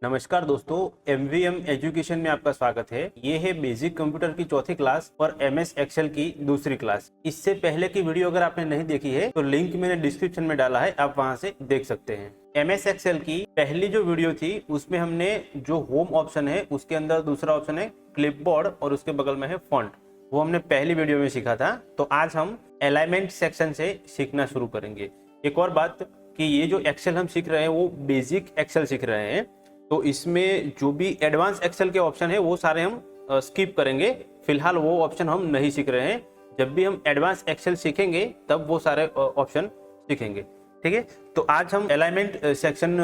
नमस्कार दोस्तों, MVM education में आपका स्वागत है। ये है बेसिक कंप्यूटर की चौथी क्लास और एमएस एक्सेल की दूसरी क्लास। इससे पहले की वीडियो अगर आपने नहीं देखी है तो लिंक मैंने डिस्क्रिप्शन में डाला है, आप वहां से देख सकते हैं। एमएस एक्सेल की पहली जो वीडियो थी उसमें हमने जो होम ऑप्शन है उसके अंदर दूसरा ऑप्शन है क्लिपबोर्ड और उसके बगल में है फॉन्ट, वो हमने पहली वीडियो में सीखा था। तो आज हम अलाइनमेंट सेक्शन से सीखना शुरू करेंगे। एक और बात कि ये जो एक्सेल हम सीख रहे हैं वो बेसिक एक्सेल सीख रहे हैं, तो इसमें जो भी एडवांस एक्सेल के ऑप्शन है वो सारे हम स्किप करेंगे। फिलहाल वो ऑप्शन हम नहीं सीख रहे हैं। जब भी हम एडवांस एक्सेल सीखेंगे तब वो सारे ऑप्शन सीखेंगे, ठीक है। तो आज हम अलाइनमेंट सेक्शन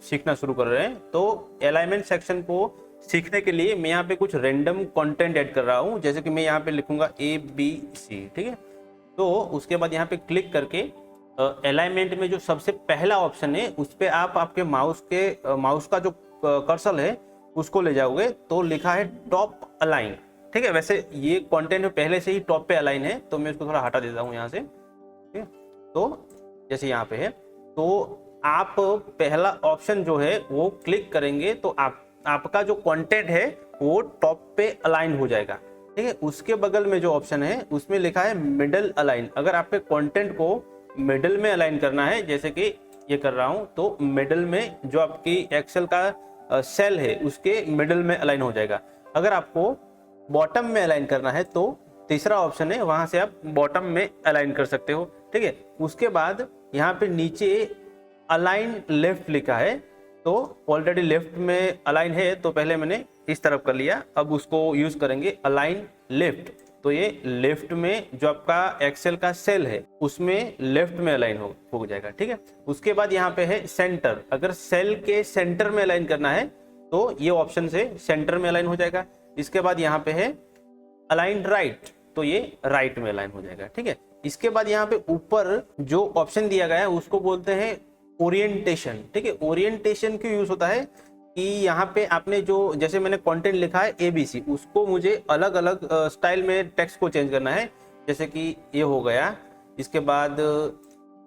सीखना शुरू कर रहे हैं। तो अलाइनमेंट सेक्शन को सीखने के लिए मैं यहाँ पे कुछ रैंडम कंटेंट ऐड कर रहा हूँ। जैसे कि मैं यहाँ पे लिखूंगा ABC, ठीक है। तो उसके बाद यहाँ पे क्लिक करके अलाइनमेंट में जो सबसे पहला ऑप्शन है उस पर आप आपके माउस का जो कर्सर है उसको ले जाओगे तो लिखा है टॉप अलाइन, ठीक है। वैसे ये कंटेंट पहले से ही टॉप पे अलाइन है, तो मैं उसको थोड़ा हटा देता हूँ यहाँ से, ठीक है। तो जैसे यहाँ पे है तो आप पहला ऑप्शन जो है वो क्लिक करेंगे तो आपका जो कंटेंट है वो टॉप पे अलाइन हो जाएगा, ठीक है। उसके बगल में जो ऑप्शन है उसमें लिखा है मिडल अलाइन। अगर आपके कंटेंट को मिडल में अलाइन करना है, जैसे कि ये कर रहा हूं, तो मिडल में जो आपकी एक्सेल का सेल है उसके मिडल में अलाइन हो जाएगा। अगर आपको बॉटम में अलाइन करना है तो तीसरा ऑप्शन है, वहां से आप बॉटम में अलाइन कर सकते हो, ठीक है। उसके बाद यहाँ पे नीचे अलाइन लेफ्ट लिखा है, तो ऑलरेडी लेफ्ट में अलाइन है तो पहले मैंने इस तरफ कर लिया, अब उसको यूज करेंगे अलाइन लेफ्ट। तो ये लेफ्ट में जो आपका एक्सेल का सेल है उसमें लेफ्ट में अलाइन हो जाएगा, ठीक है। उसके बाद यहाँ पे है सेंटर। अगर सेल के सेंटर में अलाइन करना है तो ये ऑप्शन से सेंटर में अलाइन हो जाएगा। इसके बाद यहाँ पे है अलाइन राइट, तो ये राइट में अलाइन हो जाएगा, ठीक है। इसके बाद यहाँ पे ऊपर जो ऑप्शन दिया गया है उसको बोलते हैं ओरिएंटेशन, ठीक है। ओरिएंटेशन क्यों यूज होता है कि यहाँ पे आपने जो, जैसे मैंने कंटेंट लिखा है ABC, उसको मुझे अलग अलग स्टाइल में टेक्स्ट को चेंज करना है। जैसे कि ये हो गया, इसके बाद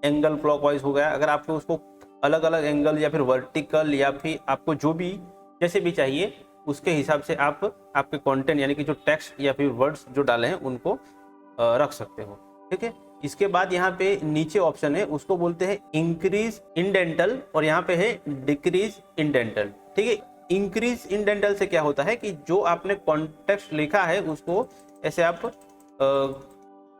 एंगल क्लॉकवाइज हो गया। अगर आपको उसको अलग अलग एंगल या फिर वर्टिकल या फिर आपको जो भी जैसे भी चाहिए उसके हिसाब से आप आपके कंटेंट यानी कि जो टेक्स्ट या फिर वर्ड्स जो डाले हैं उनको रख सकते हो, ठीक है। इसके बाद यहाँ पे नीचे ऑप्शन है उसको बोलते हैं इंक्रीज इंडेंटल और यहाँ पे है डिक्रीज इंडेंटल, ठीक है। इंक्रीज इंडेंटल से क्या होता है कि जो आपने कॉन्टेक्स्ट लिखा है उसको ऐसे आप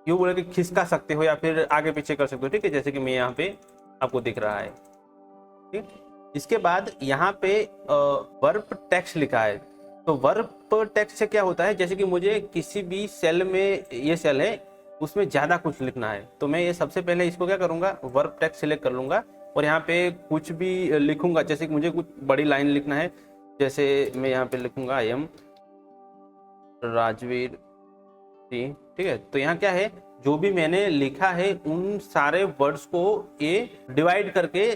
यूं बोले कि खिसका सकते हो या फिर आगे पीछे कर सकते हो, ठीक है। जैसे कि मैं यहाँ पे आपको दिख रहा है, ठीक। इसके बाद यहाँ पे वर्ब टेक्स्ट लिखा है, तो वर्ब टेक्स्ट से क्या होता है, जैसे कि मुझे किसी भी सेल में, ये सेल है उसमें ज्यादा कुछ लिखना है तो मैं ये सबसे पहले इसको क्या करूंगा, वर्ब टेक्स्ट सिलेक्ट कर लूंगा और यहाँ पे कुछ भी लिखूंगा। जैसे कि मुझे कुछ बड़ी लाइन लिखना है, जैसे मैं यहाँ पे लिखूंगा आई एम राजवीर सिंह, ठीक है। तो यहाँ क्या है, जो भी मैंने लिखा है उन सारे वर्ड्स को ये डिवाइड करके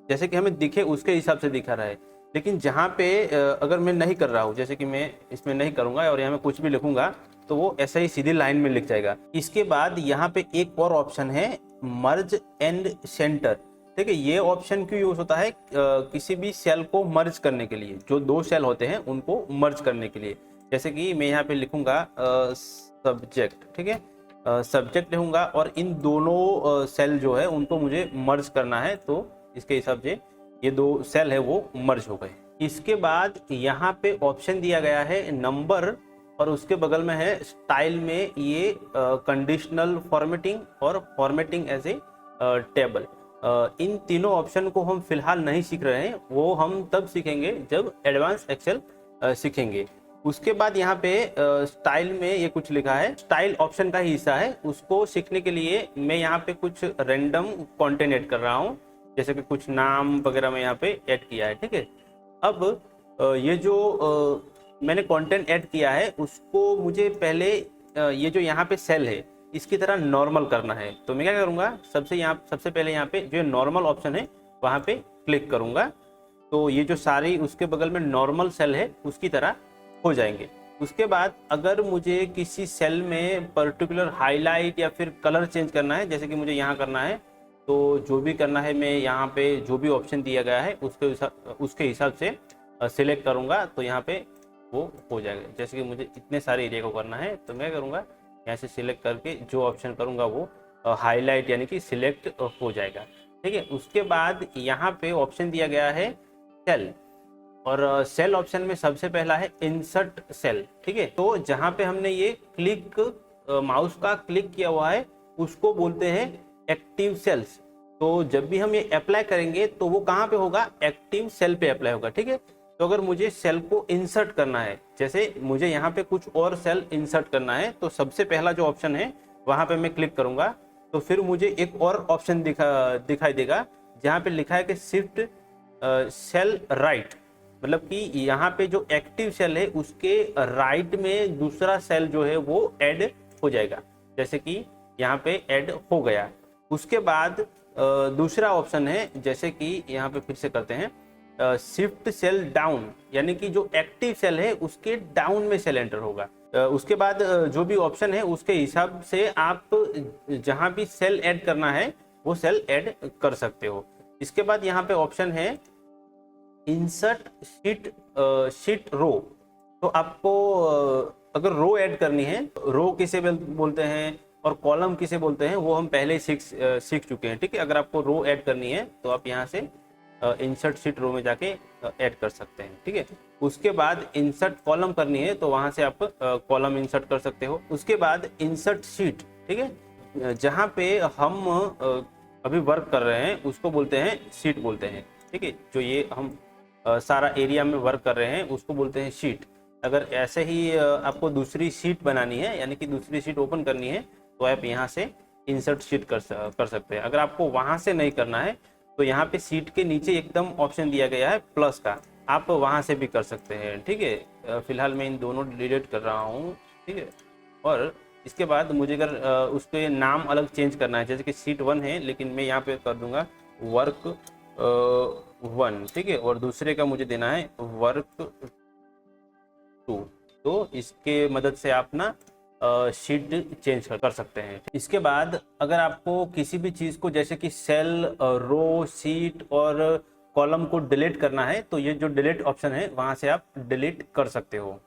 जैसे कि हमें दिखे उसके हिसाब से दिखा रहा है। लेकिन जहाँ पे अगर मैं नहीं कर रहा हूँ, जैसे कि मैं इसमें नहीं करूंगा और यहाँ में कुछ भी लिखूंगा तो वो ऐसे ही सीधी लाइन में लिख जाएगा। इसके बाद यहाँ पे एक और ऑप्शन है मर्ज एंड सेंटर, ठीक है। ये ऑप्शन क्यों यूज होता है, किसी भी सेल को मर्ज करने के लिए, जो दो सेल होते हैं उनको मर्ज करने के लिए। जैसे कि मैं यहाँ पे लिखूंगा सब्जेक्ट, ठीक है। सब्जेक्ट लिखूंगा और इन दोनों सेल जो है उनको मुझे मर्ज करना है, तो इसके हिसाब से ये दो सेल है वो मर्ज हो गए। इसके बाद यहाँ पे ऑप्शन दिया गया है नंबर और उसके बगल में है स्टाइल में ये कंडीशनल फॉर्मेटिंग और फॉर्मेटिंग एज ए टेबल। इन तीनों ऑप्शन को हम फिलहाल नहीं सीख रहे हैं, वो हम तब सीखेंगे जब एडवांस एक्सेल सीखेंगे। उसके बाद यहाँ पे स्टाइल में ये कुछ लिखा है, स्टाइल ऑप्शन का ही हिस्सा है। उसको सीखने के लिए मैं यहाँ पे कुछ रैंडम कंटेंट ऐड कर रहा हूँ, जैसे कि कुछ नाम वगैरह मैं यहाँ पे ऐड किया है, ठीक है। अब ये जो मैंने कंटेंट ऐड किया है उसको मुझे पहले ये जो यहाँ पे सेल है इसकी तरह नॉर्मल करना है। तो मैं क्या करूँगा, सबसे पहले यहाँ पे जो नॉर्मल ऑप्शन है वहाँ पे क्लिक करूँगा, तो ये जो सारी उसके बगल में नॉर्मल सेल है उसकी तरह हो जाएंगे। उसके बाद अगर मुझे किसी सेल में पर्टिकुलर हाईलाइट या फिर कलर चेंज करना है, जैसे कि मुझे यहाँ करना है, तो जो भी करना है मैं यहाँ पे जो भी ऑप्शन दिया गया है उसके हिसाब से सिलेक्ट करूंगा तो यहाँ पे वो हो जाएगा। जैसे कि मुझे इतने सारे एरिया को करना है तो मैं करूँगा यहाँ से सिलेक्ट करके जो ऑप्शन करूँगा वो हाईलाइट यानी कि सिलेक्ट हो जाएगा। ठीक है, उसके बाद यहाँ पे ऑप्शन दिया गया है सेल, और सेल ऑप्शन में सबसे पहला है इंसर्ट सेल। ठीक है, तो जहाँ पे हमने ये क्लिक माउस का क्लिक किया हुआ है उसको बोलते हैं एक्टिव सेल्स। तो जब भी हम ये अप्लाई करेंगे तो वो कहाँ पे होगा, एक्टिव सेल पे अप्लाई होगा। ठीक है, तो अगर मुझे सेल को इंसर्ट करना है, जैसे मुझे यहाँ पे कुछ और सेल इंसर्ट करना है, तो सबसे पहला जो ऑप्शन है वहां पे मैं क्लिक करूंगा तो फिर मुझे एक और ऑप्शन दिखाई देगा जहाँ पे लिखा है कि शिफ्ट सेल राइट, मतलब कि यहाँ पे जो एक्टिव सेल है उसके राइट में दूसरा सेल जो है वो ऐड हो जाएगा, जैसे कि यहाँ पे ऐड हो गया। उसके बाद दूसरा ऑप्शन है, जैसे कि यहाँ पे फिर से करते हैं शिफ्ट सेल डाउन, यानी कि जो एक्टिव सेल है उसके डाउन में सेल एंटर होगा। उसके बाद जो भी ऑप्शन है उसके हिसाब से आप जहां भी सेल ऐड करना है वो सेल ऐड कर सकते हो। इसके बाद यहाँ पे ऑप्शन है इंसर्ट शीट रो। तो आपको अगर रो ऐड करनी है, रो किसे बोलते हैं और कॉलम किसे बोलते हैं वो हम पहले ही सीख चुके हैं। ठीक है, अगर आपको रो ऐड करनी है तो आप यहाँ से इंसर्ट शीट रो में जाके ऐड कर सकते हैं। ठीक है, उसके बाद इंसर्ट कॉलम करनी है तो वहां से आप कॉलम इंसर्ट कर सकते हो। उसके बाद इंसर्ट शीट, ठीक है, जहां पे हम अभी वर्क कर रहे हैं उसको बोलते हैं शीट बोलते हैं। ठीक है, जो ये हम सारा एरिया में वर्क कर रहे हैं उसको बोलते हैं शीट। अगर ऐसे ही आपको दूसरी शीट बनानी है यानी कि दूसरी शीट ओपन करनी है तो आप यहाँ से इंसर्ट शीट कर सकते हैं। अगर आपको वहां से नहीं करना है तो यहाँ पे सीट के नीचे एकदम ऑप्शन दिया गया है प्लस का, आप वहां से भी कर सकते हैं। ठीक है, फिलहाल मैं इन दोनों डिलीट कर रहा हूँ। ठीक है, और इसके बाद मुझे अगर उसके नाम अलग चेंज करना है, जैसे कि सीट 1 है लेकिन मैं यहाँ पे कर दूंगा वर्क 1। ठीक है, और दूसरे का मुझे देना है वर्क 2। तो इसके मदद से आप ना शीट चेंज कर सकते हैं। इसके बाद अगर आपको किसी भी चीज को जैसे कि सेल, रो, शीट और कॉलम को डिलीट करना है तो ये जो डिलीट ऑप्शन है वहां से आप डिलीट कर सकते हो।